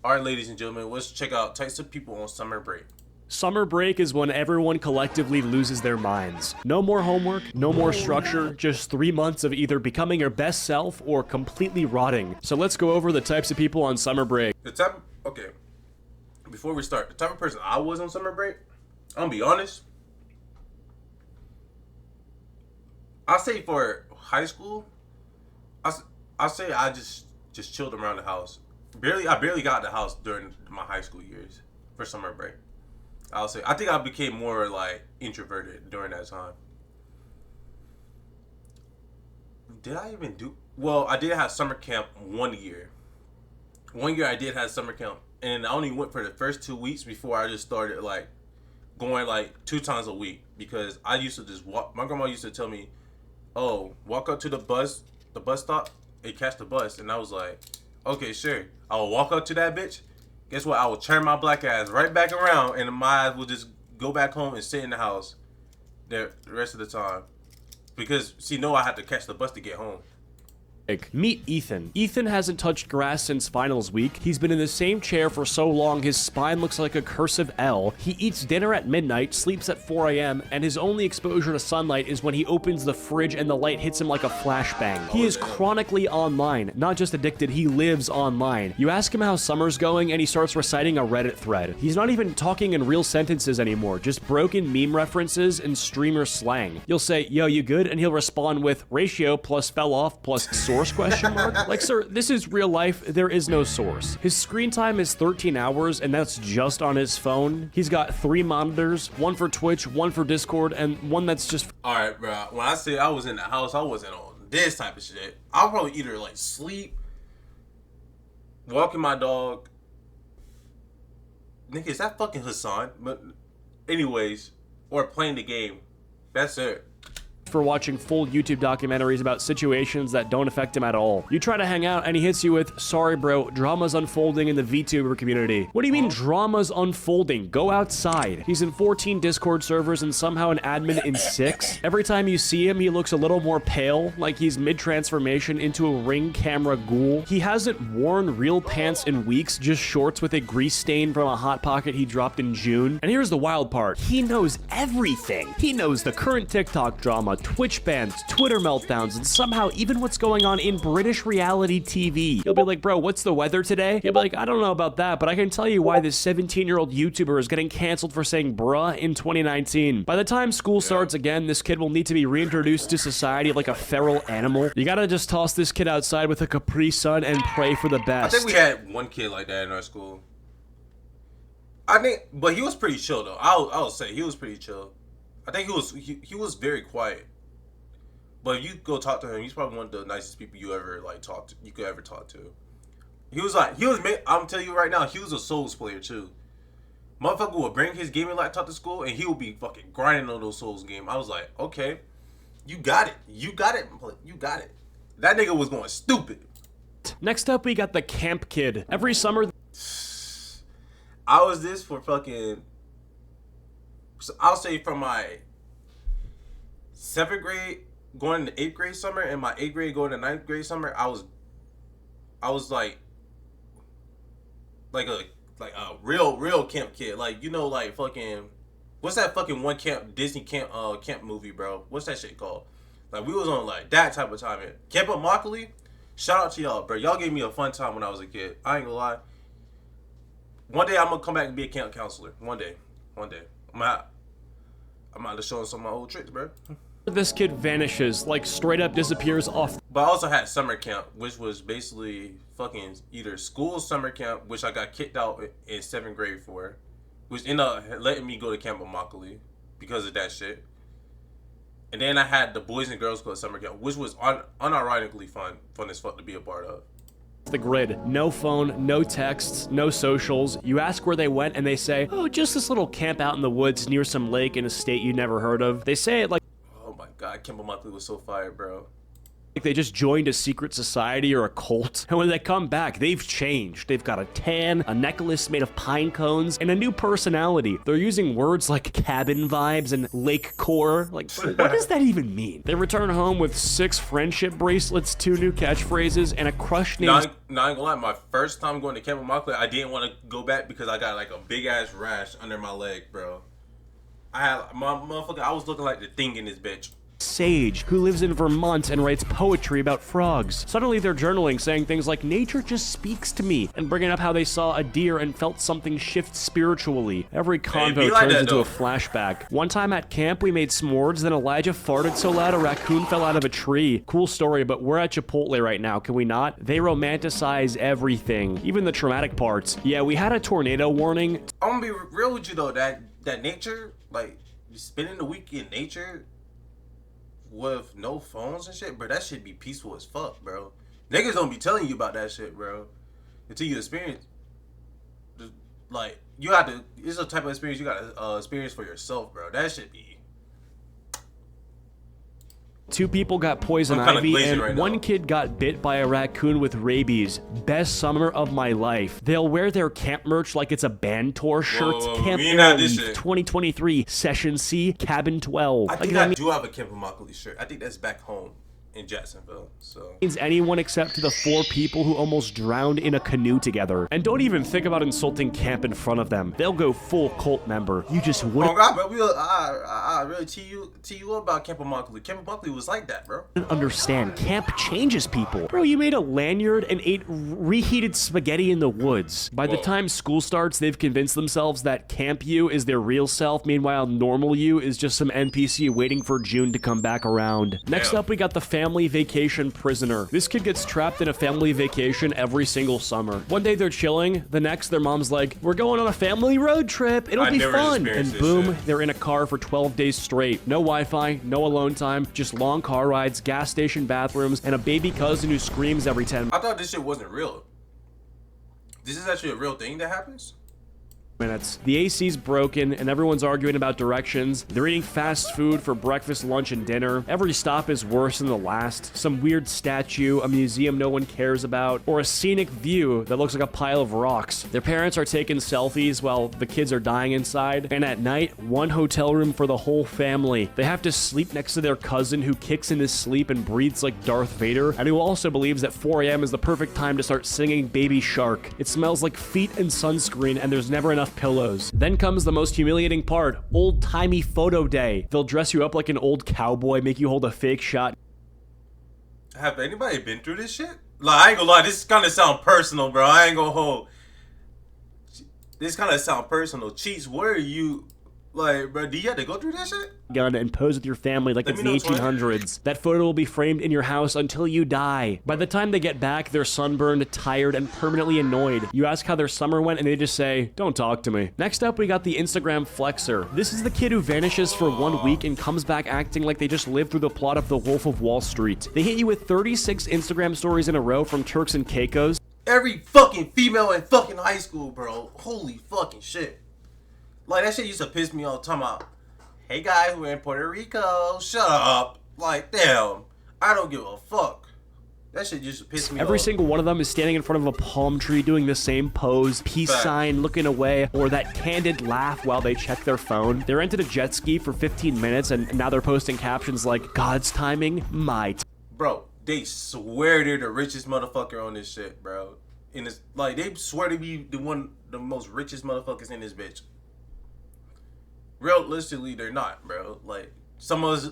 All right, ladies and gentlemen, let's check out types of people on summer break. Summer break is when everyone collectively loses their minds. No more homework, no more structure, just 3 months of either becoming your best self or completely rotting. So let's go over the types of people on summer break. Okay, before we start, the type of person I was on summer break, I'm gonna be honest. I say for high school, I say I just chilled around the house. I barely got out the house during my high school years for summer break. I'll say I think I became more like introverted during that time. Did I even do well? I did have summer camp 1 year. 1 year I did have summer camp, and I only went for the first 2 weeks before I just started like going like 2 times a week because I used to just walk. My grandma used to tell me, "Oh, walk up to the bus stop, and catch the bus," and I was like, "Okay, sure." I will walk up to that bitch. Guess what? I will turn my black ass right back around, and my ass will just go back home and sit in the house the rest of the time. Because, see, no, I had to catch the bus to get home. Meet Ethan. Ethan hasn't touched grass since finals week. He's been in the same chair for so long his spine looks like a cursive L. He eats dinner at midnight, sleeps at 4 a.m., and his only exposure to sunlight is when he opens the fridge and the light hits him like a flashbang. He is chronically online, not just addicted, he lives online. You ask him how summer's going and he starts reciting a Reddit thread. He's not even talking in real sentences anymore, just broken meme references and streamer slang. You'll say, "Yo, you good?" And he'll respond with ratio plus fell off plus source question mark. Like, sir, this is real life. There is no source. His screen time is 13 hours, and that's just on his phone. He's got 3 monitors, one for Twitch, one for Discord, and one that's just... All right, bro. When I say I was in the house, I wasn't on this type of shit. I'll probably either like sleep, walking my dog. Nigga, is that fucking Hassan? But anyways, or playing the game. That's it. For watching full YouTube documentaries about situations that don't affect him at all. You try to hang out and he hits you with, "Sorry bro, drama's unfolding in the VTuber community." What do you mean drama's unfolding? Go outside. He's in 14 Discord servers and somehow an admin in 6. Every time you see him, he looks a little more pale, like he's mid-transformation into a Ring camera ghoul. He hasn't worn real pants in weeks, just shorts with a grease stain from a Hot Pocket he dropped in June. And here's the wild part. He knows everything. He knows the current TikTok drama, Twitch bans, Twitter meltdowns, and somehow even what's going on in British reality TV. You'll be like, "Bro, what's the weather today?" He'll be like, "I don't know about that, but I can tell you why this 17-year-old YouTuber is getting canceled for saying bruh in 2019. By the time school starts again, this kid will need to be reintroduced to society like a feral animal. You gotta just toss this kid outside with a Capri Sun and pray for the I best." think we had one kid like that in our school. But he was pretty chill though. I'll say he was pretty chill. I think he was very quiet. But if you go talk to him, he's probably one of the nicest people you could ever talk to. I'm telling you right now, he was a Souls player too. Motherfucker would bring his gaming laptop to school and he would be fucking grinding on those Souls games. I was like, okay, you got it. You got it. You got it. That nigga was going stupid. Next up, we got the camp kid. Every summer, I was this for fucking, I'll say from my 7th grade going to 8th grade summer and my 8th grade going to 9th grade summer, I was like a real camp kid. Like, you know, like fucking, what's that fucking one Disney camp movie, bro? What's that shit called? Like, we was on like that type of time. Camp Immokalee, shout out to y'all, bro. Y'all gave me a fun time when I was a kid. I ain't gonna lie. One day I'm gonna come back and be a camp counselor. One day. I'm out to show some of my old tricks, bro. this kid vanishes, like straight up disappears off. But I also had summer camp, which was basically fucking either school summer camp, which I got kicked out in 7th grade for, which ended up letting me go to Camp Immokalee because of that shit. And then I had the Boys and Girls Club summer camp, which was unironically fun as fuck to be a part of. The grid. No phone, no texts, no socials. You ask where they went and they say, "Oh, just this little camp out in the woods near some lake in a state you never heard of." They say it like, oh my god, Camp Immokalee was so fire, bro. like they just joined a secret society or a cult. And when they come back, they've changed. They've got a tan, a necklace made of pine cones, and a new personality. They're using words like cabin vibes and lake core. Like, what does that even mean? They return home with 6 friendship bracelets, 2 new catchphrases, and a crush named... Not gonna lie, my first time going to Camp Immokalee, I didn't want to go back because I got like a big ass rash under my leg, bro. I was looking like the thing in this bitch. Sage, who lives in Vermont and writes poetry about frogs. Suddenly they're journaling, saying things like, nature just speaks to me, and bringing up how they saw a deer and felt something shift spiritually. Every convo turns into a flashback. One time at camp, we made s'mores, then Elijah farted so loud a raccoon fell out of a tree. Cool story, but we're at Chipotle right now, can we not? They romanticize everything, even the traumatic parts. Yeah, we had a tornado warning. I'm gonna be real with you though, that nature, like, spending the week in nature with no phones and shit, bro, that shit be peaceful as fuck, bro. Niggas don't be telling you about that shit, bro, until you experience. Like, you have to. It's a type of experience you gotta experience for yourself, bro. That shit be. 2 people got poison ivy, and one kid got bit by a raccoon with rabies. Best summer of my life. They'll wear their camp merch like it's a band tour shirts. Camp Arrowleaf 2023, Session C, Cabin 12. I think I do have a Camp Immokalee shirt. I think that's back home in Jacksonville, so. Means anyone except to the 4 people who almost drowned in a canoe together. And don't even think about insulting camp in front of them. They'll go full cult member. You just wouldn't. Oh God, bro, I really tell you about Camp Immokalee. Camp Immokalee was like that, bro. Understand, camp changes people. Bro, you made a lanyard and ate reheated spaghetti in the woods. By the time school starts, they've convinced themselves that camp you is their real self. Meanwhile, normal you is just some NPC waiting for June to come back around. Next up, we got the family vacation prisoner. This kid gets trapped in a family vacation every single summer. One day they're chilling, the next their mom's like, we're going on a family road trip, it'll be fun. And boom, they're in a car for 12 days straight. No Wi-Fi, no alone time, just long car rides, gas station bathrooms, and a baby cousin who screams every 10 minutes. I thought this shit wasn't real. This is actually a real thing that happens? The AC's broken and everyone's arguing about directions. They're eating fast food for breakfast, lunch, and dinner. Every stop is worse than the last. Some weird statue, a museum no one cares about, or a scenic view that looks like a pile of rocks. Their parents are taking selfies while the kids are dying inside. And at night, one hotel room for the whole family. They have to sleep next to their cousin who kicks in his sleep and breathes like Darth Vader, and who also believes that 4 a.m. is the perfect time to start singing Baby Shark. It smells like feet and sunscreen, and there's never enough pillows. Then comes the most humiliating part, old-timey photo day. They'll dress you up like an old cowboy, make you hold a fake shot. Have anybody been through this shit? Like, I ain't gonna lie, this kind of sound personal, bro. I ain't gonna hold. This kind of sound personal. Cheats, where are you? Like, bro, do you have to go through that shit? Gun and pose with your family like it's the 1800s. That photo will be framed in your house until you die. By the time they get back, they're sunburned, tired, and permanently annoyed. You ask how their summer went, and they just say, don't talk to me. Next up, we got the Instagram flexer. This is the kid who vanishes for 1 week and comes back acting like they just lived through the plot of The Wolf of Wall Street. They hit you with 36 Instagram stories in a row from Turks and Caicos. Every fucking female in fucking high school, bro. Holy fucking shit. Like, that shit used to piss me off, talking about, hey guys, we're in Puerto Rico, shut up. Like, damn, I don't give a fuck. That shit just piss me off. Every single one of them is standing in front of a palm tree doing the same pose, peace sign, looking away, or that candid laugh while they check their phone. They rented a jet ski for 15 minutes, and now they're posting captions like, God's timing, my time. Bro, they swear they're the richest motherfucker on this shit, bro. And it's like, they swear to be the most richest motherfuckers in this bitch. Realistically, they're not, bro. Like, some of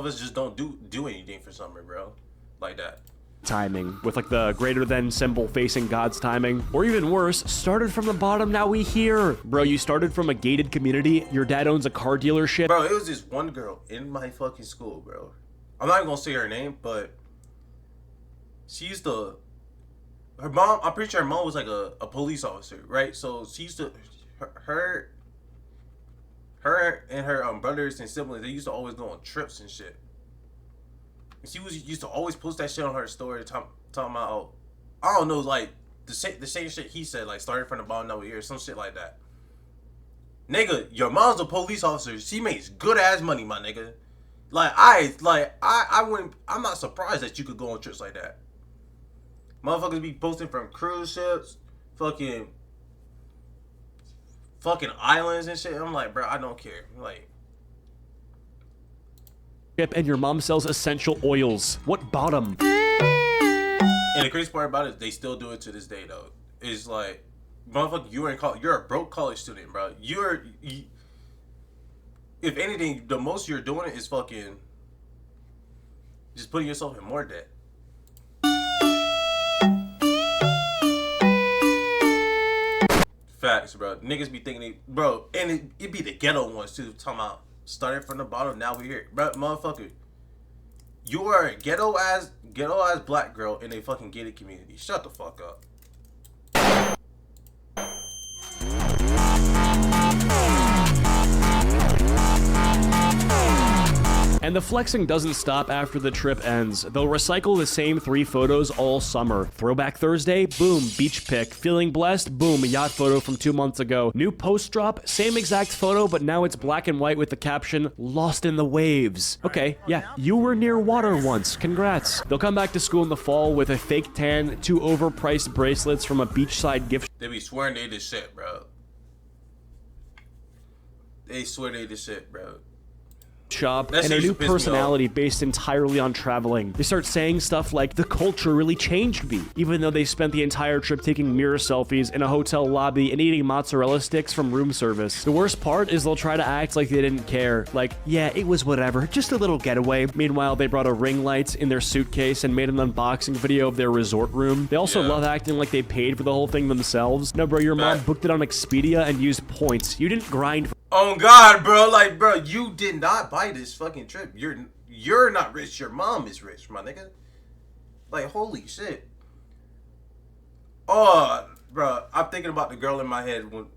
us just don't do anything for summer, bro. Like that. Timing, with like the greater than symbol facing God's timing. Or even worse, started from the bottom, now we here. Bro, you started from a gated community, your dad owns a car dealership. Bro, it was this one girl in my fucking school, bro. I'm not gonna say her name, but she used to, her mom, I'm pretty sure her mom was like a police officer, right? So she used to, her and her brothers and siblings, they used to always go on trips and shit. And she used to always post that shit on her story, talking about, I don't know, like the same shit he said, like started from the bottom, now we're here, some shit like that. Nigga, your mom's a police officer. She makes good ass money, my nigga. I wouldn't. I'm not surprised that you could go on trips like that. Motherfuckers be posting from cruise ships, fucking islands and shit. I'm like, bro, I don't care. Like, and your mom sells essential oils. What bottom? and the crazy part about it, they still do it to this day though. It's like, motherfucker, you were in college. You're a broke college student, bro. If anything, the most you're doing is fucking just putting yourself in more debt. Facts, bro. Niggas be thinking bro, and it be the ghetto ones too. Talking about starting from the bottom, now we're here, bro. Motherfucker, you are a ghetto ass black girl in a fucking gated community. Shut the fuck up. And the flexing doesn't stop after the trip ends. They'll recycle the same 3 photos all summer. Throwback Thursday, boom, beach pic. Feeling blessed, boom, yacht photo from 2 months ago. New post drop, same exact photo, but now it's black and white with the caption, lost in the waves. Okay, yeah, you were near water once. Congrats. They'll come back to school in the fall with a fake tan, 2 overpriced bracelets from a beachside gift They be swearing they this shit, bro. They swear they this shit, bro. shop, That and a shit new used to piss me personality based entirely on traveling. They start saying stuff like, the culture really changed me, even though they spent the entire trip taking mirror selfies in a hotel lobby and eating mozzarella sticks from room service. The worst part is they'll try to act like they didn't care, like, yeah, it was whatever, just a little getaway. Meanwhile, they brought a ring light in their suitcase and made an unboxing video of their resort room. They also love acting like they paid for the whole thing themselves. No, bro, your mom booked it on Expedia and used points. You didn't grind for Oh God, bro, like, bro, you did not buy this fucking trip. You're not rich. Your mom is rich, my nigga. Like, holy shit. Oh, bro, I'm thinking about the girl in my head when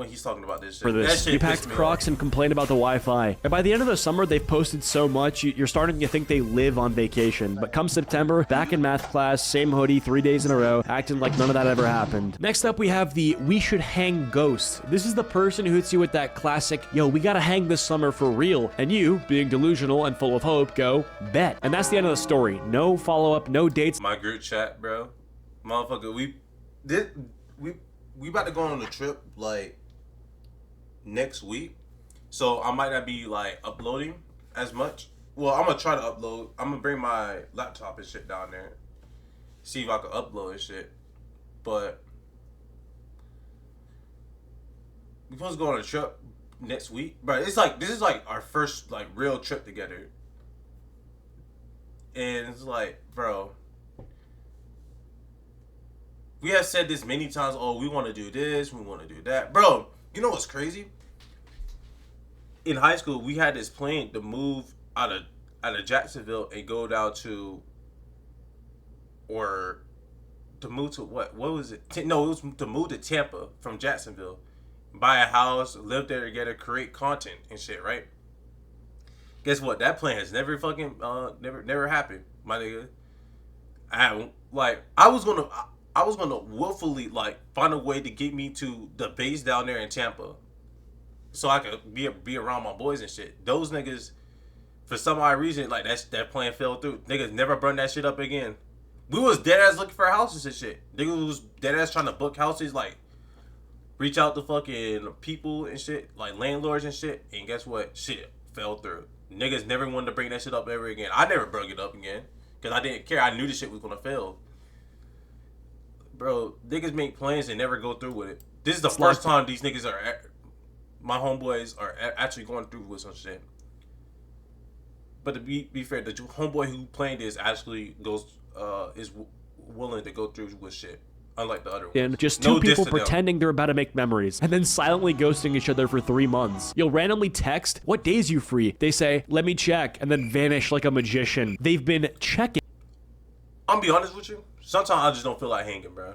he's talking about this shit. for this. That shit You packed pissed me Crocs off. and complained about the Wi-Fi. And by the end of the summer, they've posted so much, you're starting to think they live on vacation. But come September, back in math class, same hoodie, 3 days in a row, acting like none of that ever happened. Next up, we have the we should hang ghost. This is the person who hits you with that classic, yo, we gotta hang this summer for real. And you, being delusional and full of hope, go, bet. And that's the end of the story. No follow-up, no dates. My group chat, bro. Motherfucker, we about to go on a trip, like, next week, so I might not be like uploading as much. Well, I'm gonna try to upload. I'm gonna bring my laptop and shit down there, see if I can upload and shit. But we supposed to go on a trip next week, but it's like this is like our first like real trip together, and it's like, bro, we have said this many times. Oh, we want to do this, we want to do that, bro. You know what's crazy? In high school, we had this plan to move out of Jacksonville and go down to, or to move to what was it? No, it was to move to Tampa from Jacksonville, buy a house, live there together, create content and shit, right? Guess what? That plan has never fucking never happened, my nigga. I was gonna willfully like find a way to get me to the base down there in Tampa, so I could be around my boys and shit. Those niggas, for some odd reason, like that plan fell through. Niggas never burned that shit up again. We was dead ass looking for houses and shit. Niggas was dead ass trying to book houses, like reach out to fucking people and shit, like landlords and shit. And guess what? Shit fell through. Niggas never wanted to bring that shit up ever again. I never brought it up again because I didn't care. I knew the shit was gonna fail. Bro, niggas make plans and never go through with it. This is the first time these niggas my homeboys are actually going through with some shit. But to be fair, the homeboy who planned this actually is willing to go through with shit, unlike the other ones. And just two people pretending they're about to make memories and then silently ghosting each other for 3 months. You'll randomly text, what days you free? They say, let me check, and then vanish like a magician. They've been checking. I'm gonna be honest with you. Sometimes I just don't feel like hanging, bro.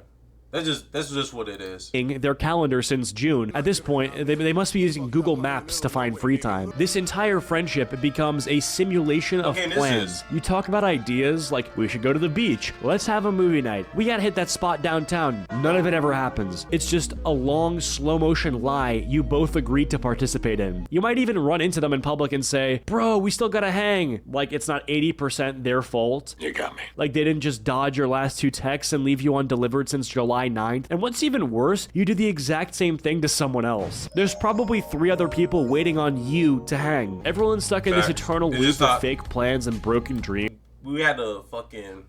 That's just what it is. Their calendar since June. At this point, they must be using Google Maps to find free time. This entire friendship becomes a simulation of plans. You talk about ideas like, we should go to the beach, let's have a movie night, we gotta hit that spot downtown. None of it ever happens. It's just a long, slow motion lie you both agreed to participate in. You might even run into them in public and say, bro, we still gotta hang. Like it's not 80% their fault. You got me. Like they didn't just dodge your last 2 texts and leave you undelivered since July 9th. And what's even worse, you do the exact same thing to someone else. There's probably 3 other people waiting on you to hang. Everyone's stuck in this eternal loop of fake plans and broken dreams. We had a fucking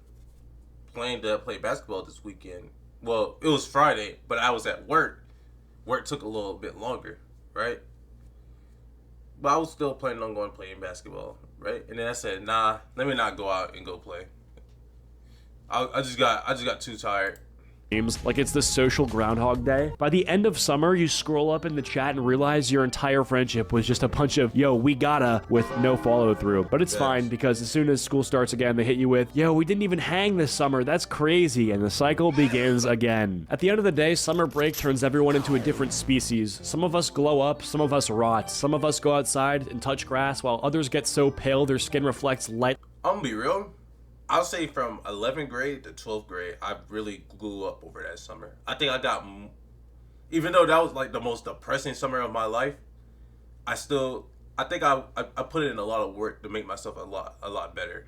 plan to play basketball this weekend. Well, it was Friday, but I was at work. Work took a little bit longer, right? But I was still planning on going playing basketball, right? And then I said, nah, let me not go out and go play. I just got too tired. Like it's the social Groundhog Day. By the end of summer, you scroll up in the chat and realize your entire friendship was just a bunch of, yo, we gotta, with no follow through. But it's fine because as soon as school starts again, they hit you with, yo, we didn't even hang this summer, that's crazy, and the cycle begins again. At the end of the day, summer break turns everyone into a different species. Some of us glow up, some of us rot, some of us go outside and touch grass, while others get so pale their skin reflects light. I'm gonna be real. I'll say from 11th grade to 12th grade, I really grew up over that summer. I think I got, even though that was like the most depressing summer of my life, I think I put in a lot of work to make myself a lot better.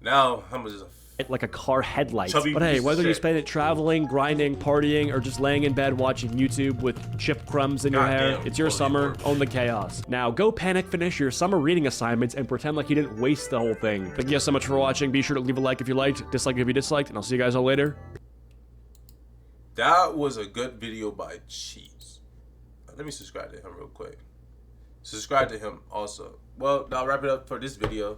Now I'm just like a car headlight. Chubby but hey, piece of whether you shit. spend it traveling, grinding, partying, or just laying in bed watching YouTube with chip crumbs in your hair, Goddamn, it's your fully summer, worked. own the chaos. Now go panic finish your summer reading assignments and pretend like you didn't waste the whole thing. Thank you guys so much for watching. Be sure to leave a like if you liked, dislike if you disliked, and I'll see you guys all later. That was a good video by Cheese. Let me subscribe to him real quick. Subscribe to him also. Well, I'll wrap it up for this video.